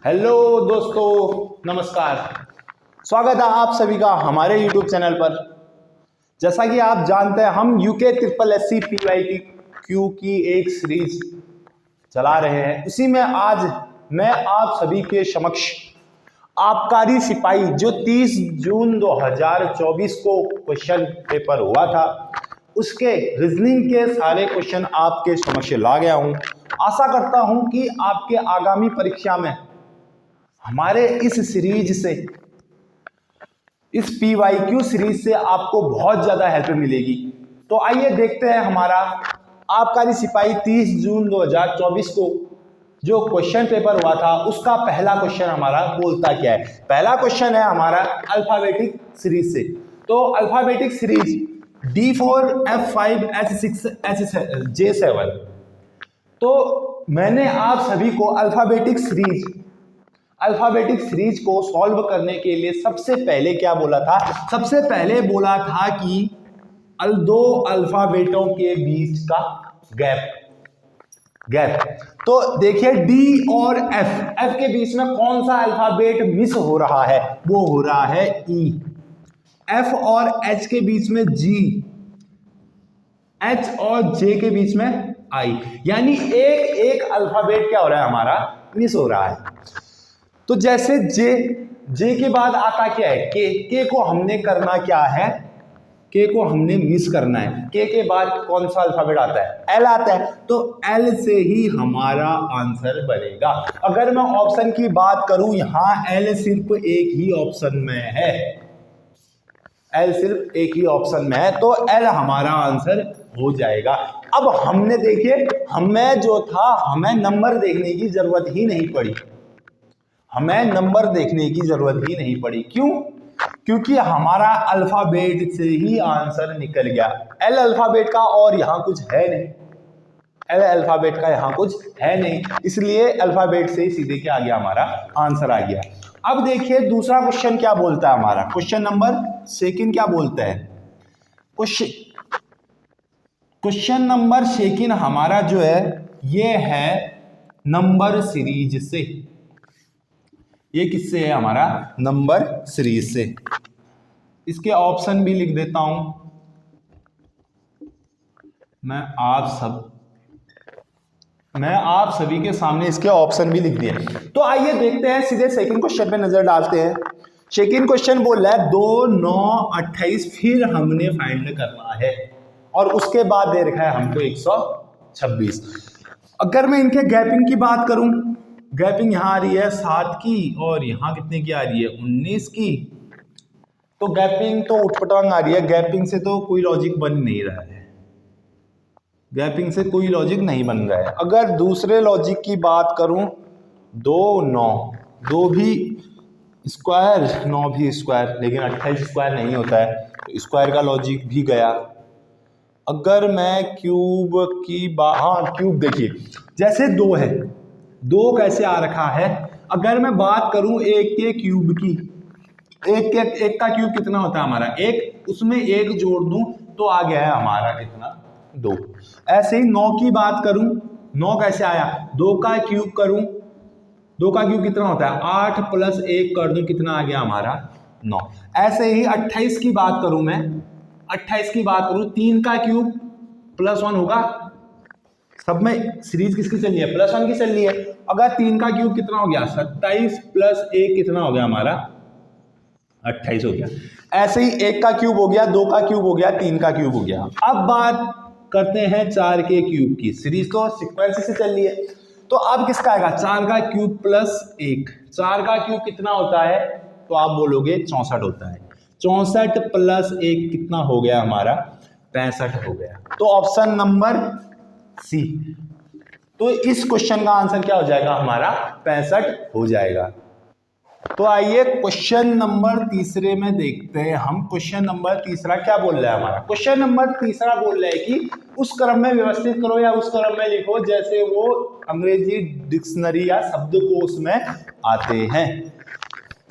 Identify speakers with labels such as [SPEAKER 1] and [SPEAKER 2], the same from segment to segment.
[SPEAKER 1] Hello दोस्तों, नमस्कार। स्वागत है आप सभी का हमारे YouTube चैनल पर। जैसा कि आप जानते हैं, हम यूके SSC PYQ की एक सीरीज चला रहे हैं। उसी में आज मैं आप सभी के समक्ष आबकारी सिपाही जो 30 जून 2024 को क्वेश्चन पेपर हुआ था, उसके रीजनिंग के सारे क्वेश्चन आपके समक्ष ला गया हूं। आशा करता हूं कि आपके आगामी परीक्षा में हमारे इस सीरीज से, इस PYQ सीरीज से आपको बहुत ज्यादा हेल्प मिलेगी। तो आइए देखते हैं हमारा आबकारी सिपाही 30 जून 2024 को जो क्वेश्चन पेपर हुआ था, उसका पहला क्वेश्चन हमारा बोलता क्या है। पहला क्वेश्चन है हमारा अल्फाबेटिक सीरीज से। तो alphabetic series D4 F5 H6 J7। तो मैंने आप सभी को अल्फाबेटिक सीरीज को सॉल्व करने के लिए सबसे पहले क्या बोला था? सबसे पहले बोला था कि दो अल्फाबेटों के बीच का गैप। तो देखिए D और F के बीच में कौन सा अल्फाबेट मिस हो रहा है? वो हो रहा है E। F और H के बीच में G, H और J के बीच में I। यानी एक अल्फाबेट क्या हो रहा है? हमारा मिस हो रहा है। तो जैसे जे के बाद आता क्या है? के को हमने करना क्या है? के को हमने मिस करना है। के बाद कौन सा अल्फाबेट आता है? एल आता है। तो एल से ही हमारा आंसर बनेगा। अगर मैं ऑप्शन की बात करूं, यहां एल सिर्फ एक ही ऑप्शन में है। एल सिर्फ एक ही ऑप्शन में है, तो एल हमारा आंसर हो जाएगा। अब हमने देखिए, हमें जो था, हमें नंबर देखने की जरूरत ही नहीं पड़ी। हमें नंबर देखने की जरूरत ही नहीं पड़ी। क्यों? क्योंकि हमारा अल्फाबेट से ही आंसर निकल गया। एल अल्फाबेट का और यहां कुछ है नहीं। एल अल्फाबेट का यहां कुछ है नहीं, इसलिए अल्फाबेट से ही सीधे क्या आ गया? हमारा आंसर आ गया। अब देखिए दूसरा क्वेश्चन क्या बोलता है हमारा। क्वेश्चन नंबर सेकंड क्या बोलता है? क्वेश्चन नंबर सेकंड हमारा जो है, ये है नंबर सीरीज से। ये किससे है? हमारा नंबर सीरीज से। इसके ऑप्शन भी लिख देता हूं मैं आप सभी के सामने। इसके ऑप्शन भी लिख दिए। तो आइए देखते हैं, सीधे सेकंड क्वेश्चन पे नजर डालते हैं। सेकंड क्वेश्चन बोल रहा है 2, 9, 28 फिर हमने फाइंड करना है, और उसके बाद दे रखा है हमको 126। अगर मैं इनके गैपिंग की बात करूं, गैपिंग यहां आ रही है 7 की, और यहां कितने की आ रही है? 19 की। तो गैपिंग तो उठपटांग आ रही है। गैपिंग से तो कोई लॉजिक बन नहीं रहा है। गैपिंग से कोई लॉजिक नहीं बन रहा है। अगर दूसरे लॉजिक की बात करूं, 2, 9, 2 भी स्क्वायर, 9 भी स्क्वायर, लेकिन 28 स्क्वायर नहीं होता है, तो स्क्वायर का लॉजिक भी गया। अगर मैं क्यूब की क्यूब देखिए, जैसे 2 है, 2 कैसे आ रखा है? अगर मैं बात करूं एक के क्यूब की, एक का क्यूब कितना होता है हमारा? 1, उसमें 1 जोड़ दूं तो आ गया है हमारा कितना? 2। ऐसे ही 9 की बात करूं, 9 कैसे आया? 2 का क्यूब करूं, 2 का क्यूब कितना होता है? 8 प्लस 1 कर दूं, कितना आ गया हमारा? 9। ऐसे ही 28 की बात करूं मैं, 28 की बात करूं, 3 का क्यूब प्लस 1 होगा। सब में सीरीज किसकी चल रही है? प्लस 1 की चल रही है। अगर 3 का क्यूब कितना हो गया? 27 प्लस 1 कितना हो गया हमारा? 28 हो गया। ऐसे ही 1 का क्यूब हो गया, 2 का क्यूब हो गया, 3 का क्यूब हो गया। अब बात करते हैं 4 के क्यूब की। सीरीज तो सीक्वेंस से चल रही है, तो अब किसका आएगा? 4 का क्यूब प्लस 1। 4 का क्यूब कितना होता है? तो आप बोलोगे 64 होता है। 64 प्लस 1 कितना हो गया हमारा? 65 हो गया। तो ऑप्शन नंबर सी। तो इस क्वेश्चन का आंसर क्या हो जाएगा हमारा? 65 हो जाएगा। तो आइए क्वेश्चन नंबर तीसरे में देखते हैं हम। क्वेश्चन नंबर तीसरा क्या बोल रहा है हमारा? क्वेश्चन नंबर तीसरा बोल रहा है कि उस क्रम में व्यवस्थित करो या उस क्रम में लिखो जैसे वो अंग्रेजी डिक्शनरी या शब्दकोश में आते हैं।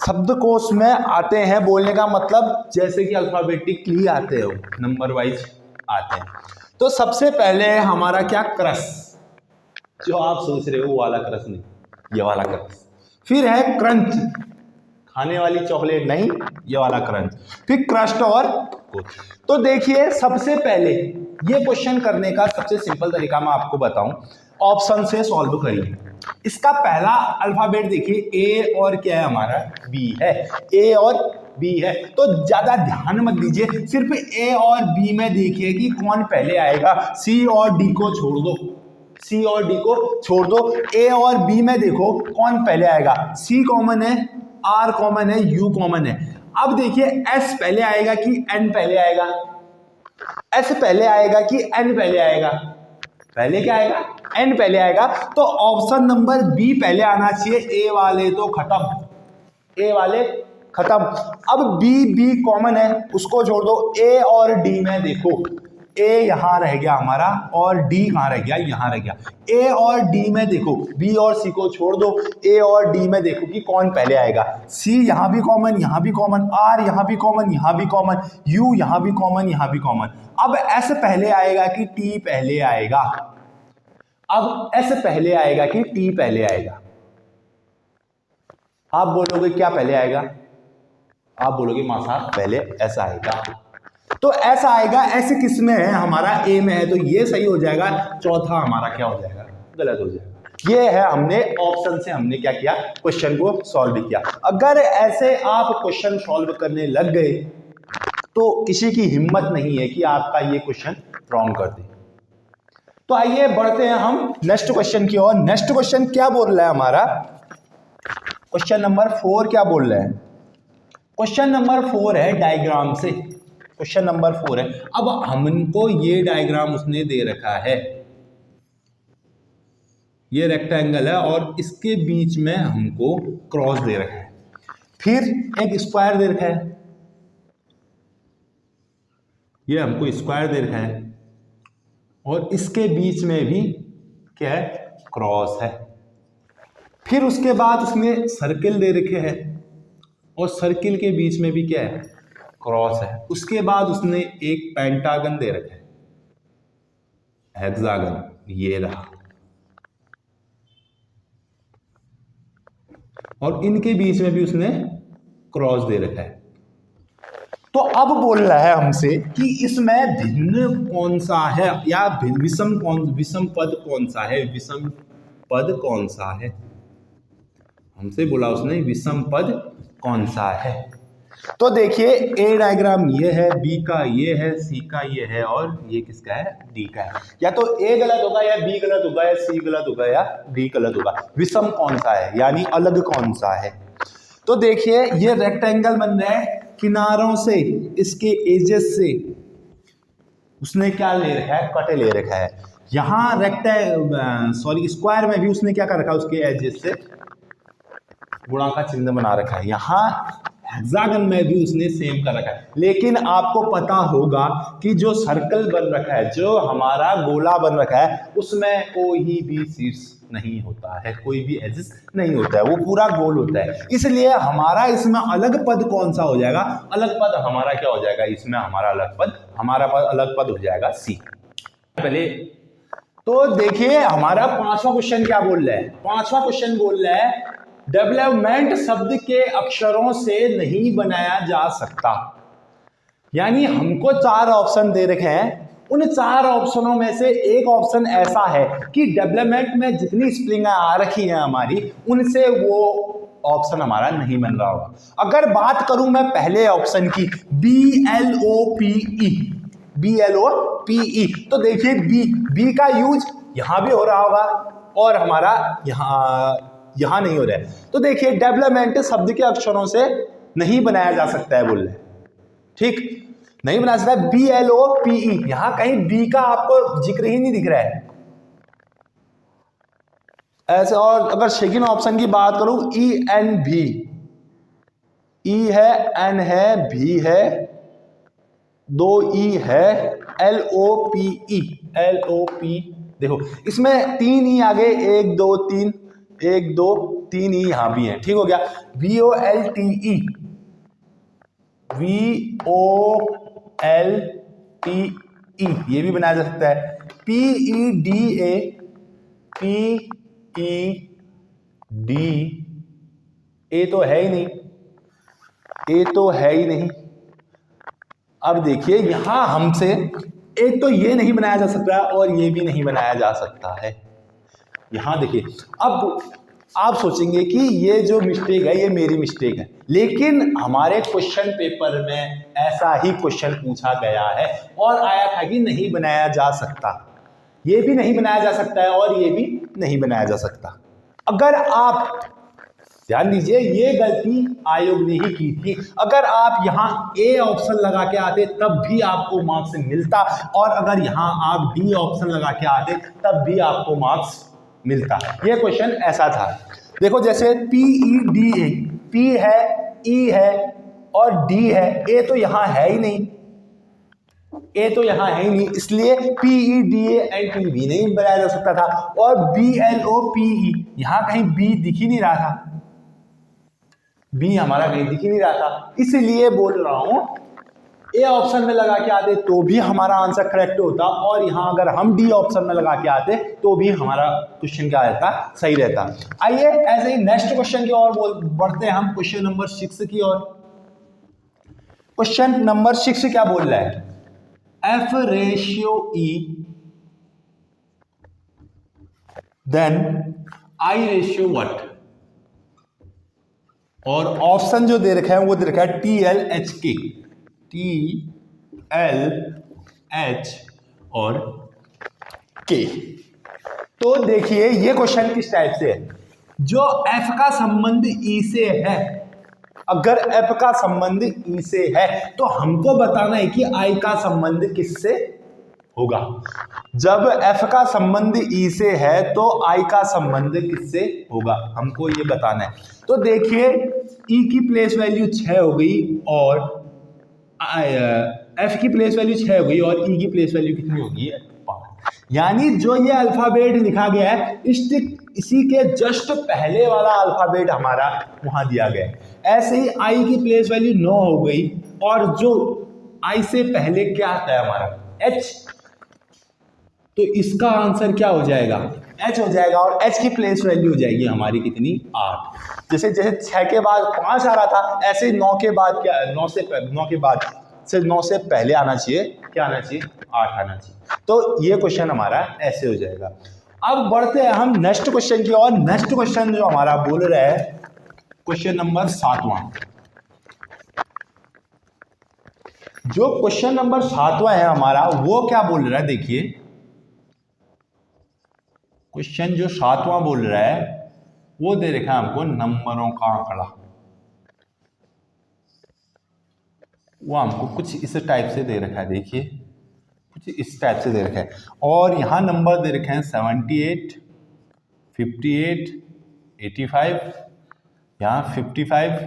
[SPEAKER 1] शब्दकोश में आते हैं बोलने का मतलब जैसे कि अल्फाबेटिकली आते हो, नंबर वाइज आते हैं। तो सबसे पहले हमारा क्या? क्रस, जो आप सोच रहे हो वाला क्रस नहीं, ये वाला क्रस। फिर है क्रंच, खाने वाली चॉकलेट नहीं, ये वाला क्रंच, फिर क्रस्ट और कुछ। तो देखिए सबसे पहले ये क्वेश्चन करने का सबसे सिंपल तरीका मैं आपको बताऊं, ऑप्शन से सॉल्व करिए। इसका पहला अल्फाबेट देखिए ए और क्या है हमारा, बी है, ए और बी है। तो ज्यादा ध्यान मत दीजिए, सिर्फ ए और बी में देखिए कि कौन पहले आएगा, सी और डी को छोड़ दो, सी और डी को छोड़ दो, ए और बी में देखो कौन पहले आएगा, सी कॉमन है, आर कॉमन है, यू कॉमन है। अब देखिए एस पहले आएगा कि एन पहले आएगा, एस पहले आएगा कि एन पहले आएगा, पहले क्या आएगा, एन पहले आएगा। तो ऑप्शन नंबर बी पहले आना चाहिए, ए वाले तो खत्म, ए वाले खत्म। अब बी कॉमन है, उसको छोड़ दो, ए और डी में देखो, ए यहां रह गया हमारा और डी कहां रह गया, यहां रह गया। ए और डी में देखो, बी और सी को छोड़ दो, ए और डी में देखो कि कौन पहले आएगा, सी यहां भी कॉमन, यहां भी कॉमन, आर यहां भी कॉमन, यहां भी कॉमन, यू यहां भी कॉमन, यहां भी कॉमन। अब एस पहले आएगा कि टी पहले आएगा, अब एस पहले आएगा कि टी पहले आएगा। आप बोलोगे क्या पहले आएगा, आप बोलोगे मां साहब पहले एस आएगा। तो ऐसा आएगा, ऐसे किस में है, हमारा ए में है, तो ये सही हो जाएगा। चौथा हमारा क्या हो जाएगा, गलत हो जाएगा। ये है, हमने ऑप्शन से हमने क्या किया, क्वेश्चन को सॉल्व किया। अगर ऐसे आप क्वेश्चन सॉल्व करने लग गए तो किसी की हिम्मत नहीं है कि आपका ये क्वेश्चन रॉन्ग कर दे। तो आइए बढ़ते हैं हम नेक्स्ट क्वेश्चन की ओर। नेक्स्ट क्वेश्चन क्या बोल रहा है हमारा, क्वेश्चन नंबर 4 क्या बोल रहा है, क्वेश्चन नंबर 4 है डायग्राम से, क्वेश्चन नंबर 4 है। अब हमको ये डायग्राम उसने दे रखा है, ये रेक्टेंगल है और इसके बीच में हमको क्रॉस दे रखा है, फिर एक स्क्वायर दे रखा है, ये हमको स्क्वायर दे रखा है और इसके बीच में भी क्या है, क्रॉस है। फिर उसके बाद उसने सर्किल दे रखे हैं और सर्किल के बीच में भी क्या है, क्रॉस है। उसके बाद उसने एक पेंटागन दे रखा है, हेक्सागन, ये रहा, और इनके बीच में भी उसने क्रॉस दे रखा है। तो अब बोल रहा है हमसे कि इसमें भिन्न कौन सा है, या विषम पद कौन सा है, विषम पद कौन सा है, हमसे बोला उसने विषम पद कौन सा है। तो देखिए ए डायग्राम ये है, बी का ये है, सी का ये है और ये किसका है, डी का है। या तो ए गलत होगा या बी गलत होगा या सी गलत होगा या डी गलत होगा। विषम कौन सा है यानी अलग कौन सा है। तो देखिए ये रेक्टेंगल बन रहा है, किनारों से, इसके एजेस से उसने क्या ले रखा है, कटे ले रखा है। यहाँ स्क्वायर में भी उसने क्या कर रखा है, उसके एजेस से गुणा का चिन्ह बना रखा है। यहाँ हेक्सागन में भी उसने सेम कर रखा है। लेकिन आपको पता होगा कि जो सर्कल बन रखा है, जो हमारा गोला बन रखा है, उसमें कोई भी शीर्ष नहीं होता है, कोई भी एजिस नहीं होता है, वो पूरा गोल होता है। इसलिए हमारा इसमें अलग पद कौन सा हो जाएगा, अलग पद हमारा क्या हो जाएगा, इसमें हमारा अलग पद हो जाएगा सी। पहले तो देखिए हमारा पांचवा क्वेश्चन क्या बोल रहा है, पांचवा क्वेश्चन बोल रहा है डेवलपमेंट शब्द के अक्षरों से नहीं बनाया जा सकता। यानी हमको 4 ऑप्शन दे रखे हैं, उन 4 ऑप्शनों में से एक ऑप्शन ऐसा है कि डेवलपमेंट में जितनी स्पेलिंग आ रखी है हमारी, उनसे वो ऑप्शन हमारा नहीं बन रहा होगा। अगर बात करूं मैं पहले ऑप्शन की, BLOPE, तो देखिए बी का यूज यहां भी हो रहा होगा और हमारा यहां नहीं हो रहा है। तो देखिए डेवलपमेंट शब्द के अक्षरों से नहीं बनाया जा सकता है, बोल रहे ठीक, नहीं बना सकता। BLOPE, यहां कहीं बी का आपको जिक्र ही नहीं दिख रहा है ऐसे। और अगर सेकंड ऑप्शन की बात करूं, ENV, E है, N है, V है, 2 E है, LOPE, देखो इसमें 3 E आगे, 1 2 3, 1 2 3 E यहां भी है, ठीक हो गया। VOLTE, ये भी बनाया जा सकता है। PEDA, ए तो है ही नहीं, ए तो है ही नहीं। अब देखिए यहां हमसे एक तो ये नहीं बनाया जा सकता और ये भी नहीं बनाया जा सकता है। यहां देखिए, अब आप सोचेंगे कि ये जो मिस्टेक है ये मेरी मिस्टेक है, लेकिन हमारे क्वेश्चन पेपर में ऐसा ही क्वेश्चन पूछा गया है और आया था कि नहीं बनाया जा सकता, ये भी नहीं बनाया जा सकता है और ये भी नहीं बनाया जा सकता। अगर आप ध्यान दीजिए, ये गलती आयोग ने ही की थी। अगर आप यहां ए ऑप्शन लगा के आते तब भी आपको मार्क्स मिलता, और अगर यहां आप डी ऑप्शन लगा के आते तब भी आपको मार्क्स मिलता। ये क्वेश्चन ऐसा था। देखो जैसे पी ई डी ए, पी है, ई है और डी है, ए तो यहां है ही नहीं, ए तो यहां है ही नहीं, इसलिए P E D A and P B नहीं बनाया जा सकता था। और B L O P E, यहां कहीं बी दिख ही नहीं रहा था, बी हमारा कहीं दिख ही नहीं रहा था, इसलिए बोल रहा हूं ए ऑप्शन में लगा के आते तो भी हमारा आंसर करेक्ट होता, और यहां अगर हम डी ऑप्शन में लगा के आते तो भी हमारा क्वेश्चन क्या रहता, सही रहता। आइए ऐसे ही नेक्स्ट क्वेश्चन की ओर बढ़ते हैं हम, क्वेश्चन नंबर 6 की ओर। क्वेश्चन नंबर 6 क्या बोल रहा है, F ratio E then I ratio what, और ऑप्शन जो दे रखा है वो दे रखा है T L H K, T L H और के। तो देखिए ये क्वेश्चन किस टाइप से है, जो एफ का संबंध ई से है, अगर एफ का संबंध ई से है तो हमको बताना है कि आई का संबंध किससे होगा। जब एफ का संबंध ई से है तो आई का संबंध किससे होगा, हमको ये बताना है। तो देखिए ई की प्लेस वैल्यू 6 हो गई और एफ की प्लेस वैल्यू 6 हो गई और ई की प्लेस वैल्यू कितनी होगी, 5। यानी जो ये अल्फाबेट लिखा गया है इसी के जस्ट पहले वाला अल्फाबेट हमारा वहां दिया गया है। ऐसे ही आई की प्लेस वैल्यू 9 हो गई, और जो आई से पहले क्या आता है हमारा एच, तो इसका आंसर क्या हो जाएगा, एच हो जाएगा, और एच की प्लेस वैल्यू हो जाएगी हमारी कितनी, 8। जैसे जैसे 6 के बाद 5 आ रहा था, ऐसे 9 के बाद क्या, 9 से पहले आना चाहिए, क्या आना चाहिए, 8 आना चाहिए। तो ये क्वेश्चन हमारा ऐसे हो जाएगा। अब बढ़ते हैं हम नेक्स्ट क्वेश्चन की और। नेक्स्ट क्वेश्चन जो हमारा बोल रहा है क्वेश्चन नंबर 7वां। जो क्वेश्चन नंबर 7वां है हमारा वो क्या बोल रहा है, देखिए क्वेश्चन जो 7वां बोल रहा है वो दे रखा है हमको नंबरों का आंकड़ा, वो हमको कुछ इस टाइप से दे रखा है, देखिए कुछ इस टाइप से दे रखा है, और यहाँ नंबर दे रखे हैं 78, 58, 85, यहाँ 55,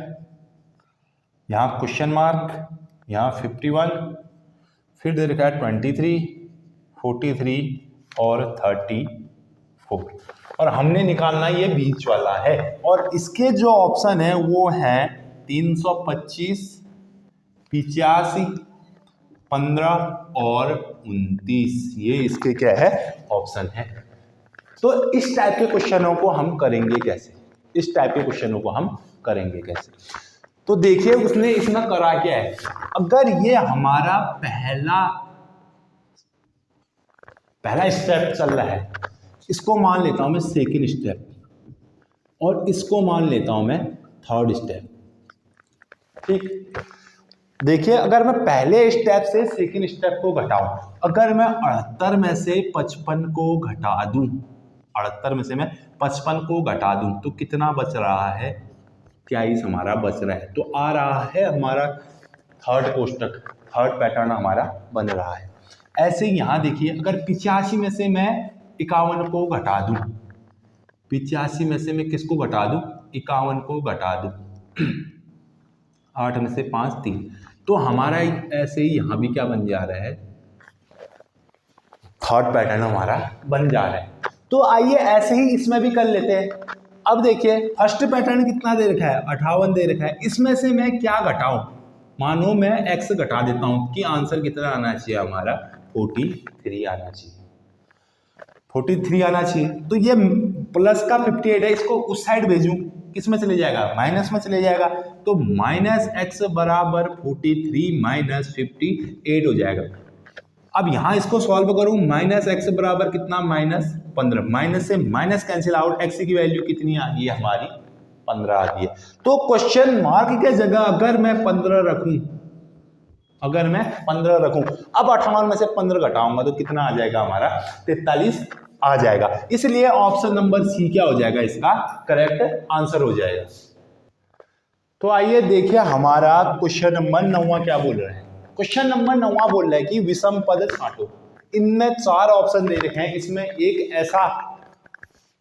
[SPEAKER 1] यहाँ क्वेश्चन मार्क, यहाँ 51, फिर दे रखा है 23, 43 और 34, और हमने निकालना ये बीच वाला है। और इसके जो ऑप्शन है वो है 325, 85, 15 और 29, ये इसके क्या है, ऑप्शन है। तो इस टाइप के क्वेश्चनों को हम करेंगे कैसे, इस टाइप के क्वेश्चनों को हम करेंगे कैसे। तो देखिए उसने इसमें करा क्या है, अगर ये हमारा पहला स्टेप चल रहा है, इसको मान लेता हूं मैं सेकंड स्टेप, और इसको मान लेता हूं मैं थर्ड स्टेप, ठीक। देखिए अगर मैं पहले स्टेप से सेकंड स्टेप को घटाऊं, अगर मैं 78 में से 55 को घटा दूं, 78 में से मैं 55 को घटा दूं तो कितना बच रहा है, 23 हमारा बच रहा है। तो आ रहा है हमारा थर्ड कोष्टक, थर्ड पैटर्न हमारा बन रहा है। ऐसे ही यहाँ देखिए अगर 85 में से मैं 51 को घटा दूं, 85 में से मैं किसको घटा दूं, 51 को घटा दूं, 8 में से 5 3, तो हमारा ऐसे ही यहाँ भी क्या बन जा रहा है, थर्ड पैटर्न हमारा बन जा रहा है। तो आइए ऐसे ही इसमें भी कर लेते हैं। अब देखिए फर्स्ट पैटर्न कितना दे रखा है, 58 दे रखा है, इसमें से मैं क्या घटाऊं, मानो मैं x घटा देता हूं कि आंसर कितना आना चाहिए हमारा, 43 आना चाहिए, 43 आना चाहिए। तो ये प्लस का 58 है, इसको उस साइड भेजूं किस में चले जाएगा, माइनस में चले जाएगा। तो माइनस एक्स बराबर 43 माइनस 58 हो जाएगा। अब यहां इसको सॉल्व करूं, माइनस एक्स बराबर कितना, माइनस 15, माइनस से माइनस कैंसिल आउट, एक्स की वैल्यू कितनी आ गई है हमारी, 15 आ गई है। तो क्वेश्चन मार्क के जगह अगर मैं 15 रखूं, अब 58 में से 15 घटाऊंगा तो कितना आ जाएगा हमारा, 43 आ जाएगा। इसलिए ऑप्शन नंबर सी क्या हो जाएगा, इसका करेक्ट आंसर हो जाएगा। तो आइए देखिए हमारा क्वेश्चन नंबर 9 क्या बोल रहा है। क्वेश्चन नंबर 9 बोल रहा है कि विषम पद छांटो। इनमें 4 ऑप्शन दे रखे हैं, इसमें एक ऐसा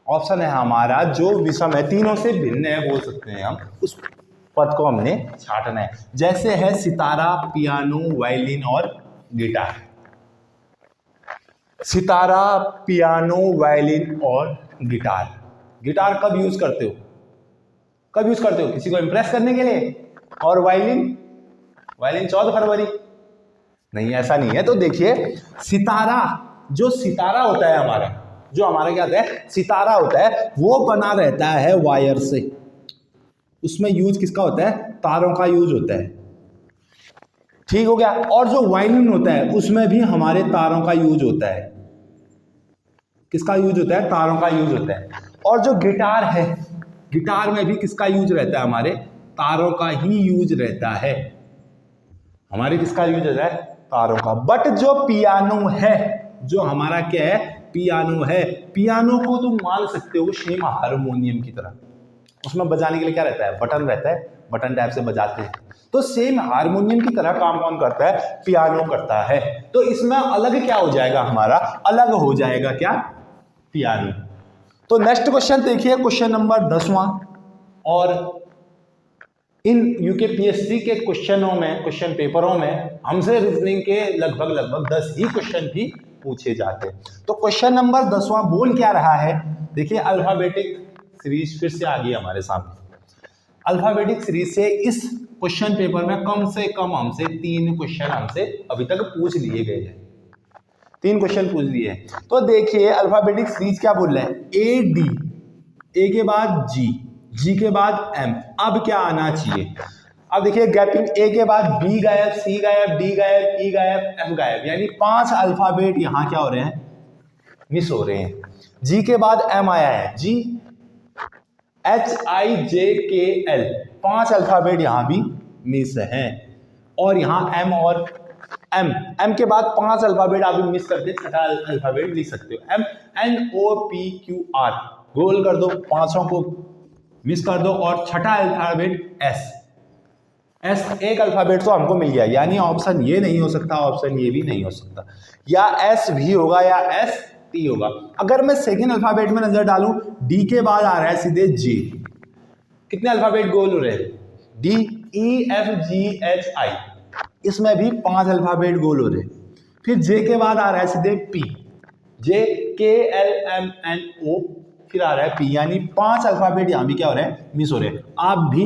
[SPEAKER 1] ऑप्शन है हमारा जो विषम है, तीनों से भिन्न है बोल सकते हैं हम, उस पद को हमने छांटना है। जैसे है सितारा, पियानो, वायलिन और गिटार। सितारा, पियानो, वायलिन और गिटार। गिटार कब यूज करते हो, किसी को इंप्रेस करने के लिए। और वायलिन 14 फरवरी, नहीं ऐसा नहीं है। तो देखिए सितारा, जो सितारा होता है हमारा, जो हमारा क्या होता है, सितारा होता है, वो बना रहता है वायर से। उसमें यूज किसका होता है, तारों का यूज होता है, ठीक हो गया। और जो वायलिन होता है उसमें भी हमारे तारों का यूज होता है। किसका यूज होता है, तारों का यूज होता है। और जो गिटार है, गिटार में भी किसका यूज रहता है, हमारे तारों का ही यूज रहता है। हमारे किसका यूज होता है, तारों का। बट जो पियानो है, जो हमारा क्या है, पियानो है, पियानो को तुम मान सकते हो सेम हारमोनियम की तरह। उसमें बजाने के लिए क्या रहता है, बटन रहता है, बटन टाइप से बजाते हैं। तो सेम हारमोनियम की तरह काम कौन करता है, पियानो करता है। तो इसमें अलग क्या हो जाएगा हमारा, अलग हो जाएगा क्या, पियानो। तो नेक्स्ट क्वेश्चन देखिए, क्वेश्चन नंबर 10वां। और इन यूकेपीएससी के क्वेश्चनों में, क्वेश्चन पेपरों में हमसे रीजनिंग के लगभग 10 ही क्वेश्चन भी पूछे जाते हैं। तो क्वेश्चन नंबर 10वां बोल क्या रहा है, देखिए अल्फाबेटिक सीरीज फिर से आ गई हमारे सामने। अल्फाबेटिक सीरीज से इस क्वेश्चन पेपर में कम से कम हमसे 3 क्वेश्चन हमसे अभी तक पूछ लिए गए हैं, 3 क्वेश्चन पूछ लिए हैं। तो देखिए अल्फाबेटिक सीरीज क्या बोल रहा है, ए डी, ए के बाद जी, जी के बाद एम। अब क्या आना चाहिए, अब देखिए गैपिंग, ए के बाद बी गायब, सी गायब, डी गायब, ई गायब, एफ गायब, यानी 5 अल्फाबेट यहाँ क्या हो रहे हैं, मिस हो रहे हैं। जी के बाद एम आया है, जी, एच आई जे के एल, 5 अल्फाबेट यहाँ भी मिस हैं। और यहाँ एम और एम, एम के बाद 5 अल्फाबेट आप मिस करते, छठा अल्फाबेट लिख सकते हो, M N O P Q R, गोल कर दो, 5 को मिस कर दो। और छठा अल्फाबेट एस, एस एक अल्फाबेट तो हमको मिल गया, यानी ऑप्शन ये नहीं हो सकता, ऑप्शन ये भी नहीं हो सकता, या एस भी होगा या एस टी होगा। अगर मैं सेकेंड अल्फाबेट में नजर डालूं, डी के बाद आ रहा है सीधे जे, कितने अल्फाबेट गोल हो रहे हैं, D E F G H I, इसमें भी 5 अल्फाबेट गोल हो रहे हैं। फिर जे के बाद आ रहा है सीधे पी, जे के एल एम एन ओ, फिर आ रहा है पी, यानी 5 अल्फाबेट यहां भी क्या हो रहे हैं, मिस हो रहे हैं। आप भी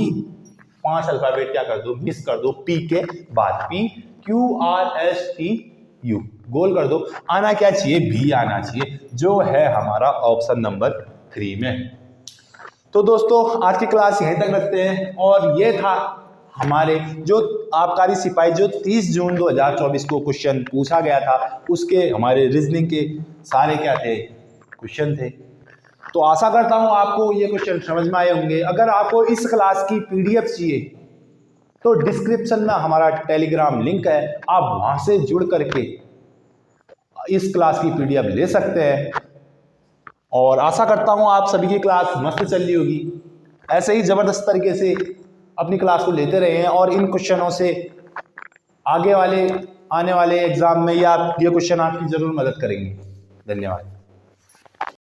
[SPEAKER 1] 5 अल्फाबेट क्या कर दो, मिस कर दो, पी के बाद, P Q R S T U, गोल कर दो। आना क्या चाहिए, भी आना चाहिए, जो है हमारा ऑप्शन नंबर 3 में। तो दोस्तों आज की क्लास यहीं तक रखते हैं। और ये था हमारे जो आबकारी सिपाही जो 30 जून 2024 को क्वेश्चन पूछा गया था, उसके हमारे रीजनिंग के सारे क्या थे, क्वेश्चन थे। तो आशा करता हूं आपको ये क्वेश्चन समझ में आए होंगे। अगर आपको इस क्लास की पीडीएफ चाहिए तो डिस्क्रिप्शन में हमारा टेलीग्राम लिंक है, आप वहां से जुड़ करके इस क्लास की पीडीएफ ले सकते हैं। और आशा करता हूं आप सभी की क्लास मस्त चल रही होगी, ऐसे ही जबरदस्त तरीके से अपनी क्लास को लेते रहे हैं। और इन क्वेश्चनों से आगे वाले आने वाले एग्जाम में या ये क्वेश्चन आपकी जरूर मदद करेंगे। धन्यवाद।